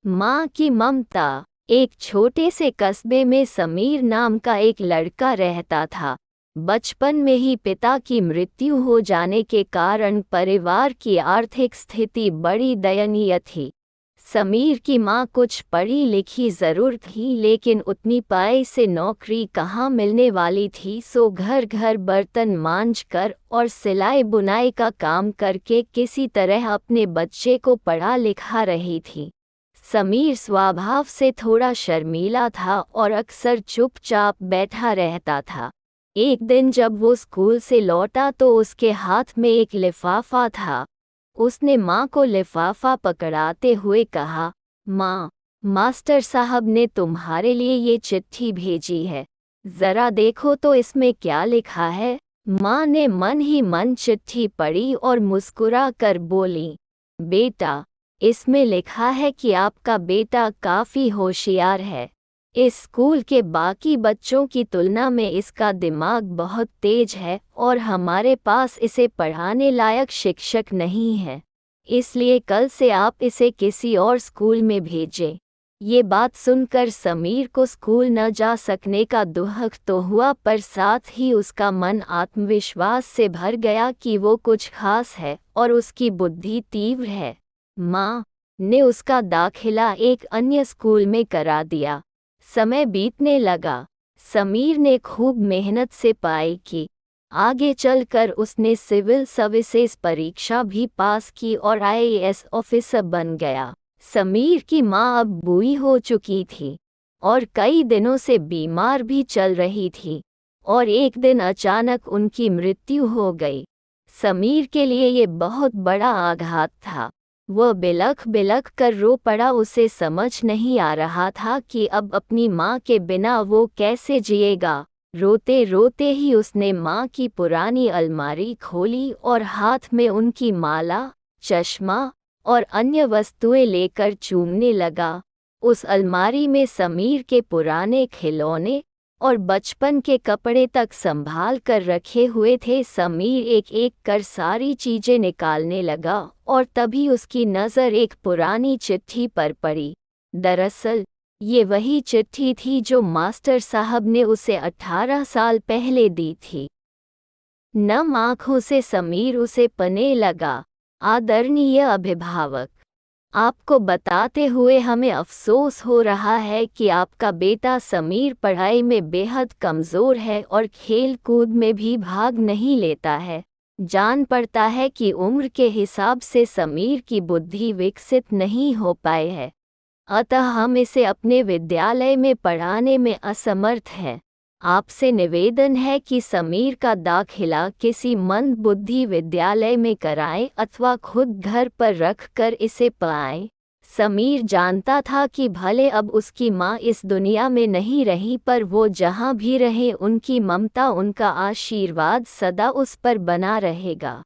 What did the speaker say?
माँ की ममता। एक छोटे से कस्बे में समीर नाम का एक लड़का रहता था। बचपन में ही पिता की मृत्यु हो जाने के कारण परिवार की आर्थिक स्थिति बड़ी दयनीय थी। समीर की माँ कुछ पढ़ी लिखी ज़रूर थी, लेकिन उतनी पाई से नौकरी कहाँ मिलने वाली थी। सो घर घर बर्तन मांजकर और सिलाई बुनाई का काम करके किसी तरह अपने बच्चे को पढ़ा लिखा रही थी। समीर स्वभाव से थोड़ा शर्मीला था और अक्सर चुपचाप बैठा रहता था। एक दिन जब वो स्कूल से लौटा तो उसके हाथ में एक लिफाफा था। उसने माँ को लिफाफा पकड़ाते हुए कहा, माँ, मास्टर साहब ने तुम्हारे लिए ये चिट्ठी भेजी है। ज़रा देखो तो इसमें क्या लिखा है। माँ ने मन ही मन चिट्ठी पढ़ी और मुस्कुरा कर बोली, बेटा, इसमें लिखा है कि आपका बेटा काफ़ी होशियार है। इस स्कूल के बाकी बच्चों की तुलना में इसका दिमाग बहुत तेज है और हमारे पास इसे पढ़ाने लायक शिक्षक नहीं है। इसलिए कल से आप इसे किसी और स्कूल में भेजें। ये बात सुनकर समीर को स्कूल न जा सकने का दुख तो हुआ, पर साथ ही उसका मन आत्मविश्वास से भर गया कि वो कुछ खास है और उसकी बुद्धि तीव्र है। माँ ने उसका दाखिला एक अन्य स्कूल में करा दिया। समय बीतने लगा। समीर ने खूब मेहनत से पढ़ाई की। आगे चलकर उसने सिविल सर्विसेज परीक्षा भी पास की और आईएएस ऑफिसर बन गया। समीर की माँ अब बूढ़ी हो चुकी थी और कई दिनों से बीमार भी चल रही थी, और एक दिन अचानक उनकी मृत्यु हो गई। समीर के लिए ये बहुत बड़ा आघात था। वह बिलख बिलख कर रो पड़ा। उसे समझ नहीं आ रहा था कि अब अपनी माँ के बिना वो कैसे जिएगा। रोते रोते ही उसने माँ की पुरानी अलमारी खोली और हाथ में उनकी माला, चश्मा और अन्य वस्तुएं लेकर चूमने लगा। उस अलमारी में समीर के पुराने खिलौने और बचपन के कपड़े तक संभाल कर रखे हुए थे। समीर एक एक कर सारी चीज़ें निकालने लगा और तभी उसकी नज़र एक पुरानी चिट्ठी पर पड़ी। दरअसल ये वही चिट्ठी थी जो मास्टर साहब ने उसे 18 साल पहले दी थी। नम आँखों से समीर उसे पढ़ने लगा। आदरणीय अभिभावक, आपको बताते हुए हमें अफसोस हो रहा है कि आपका बेटा समीर पढ़ाई में बेहद कमज़ोर है और खेल कूद में भी भाग नहीं लेता है। जान पड़ता है कि उम्र के हिसाब से समीर की बुद्धि विकसित नहीं हो पाई है, अतः हम इसे अपने विद्यालय में पढ़ाने में असमर्थ हैं। आपसे निवेदन है कि समीर का दाखिला किसी मंदबुद्धि विद्यालय में कराएं अथवा खुद घर पर रख कर इसे पढ़ाएं। समीर जानता था कि भले अब उसकी माँ इस दुनिया में नहीं रही, पर वो जहाँ भी रहे उनकी ममता, उनका आशीर्वाद सदा उस पर बना रहेगा।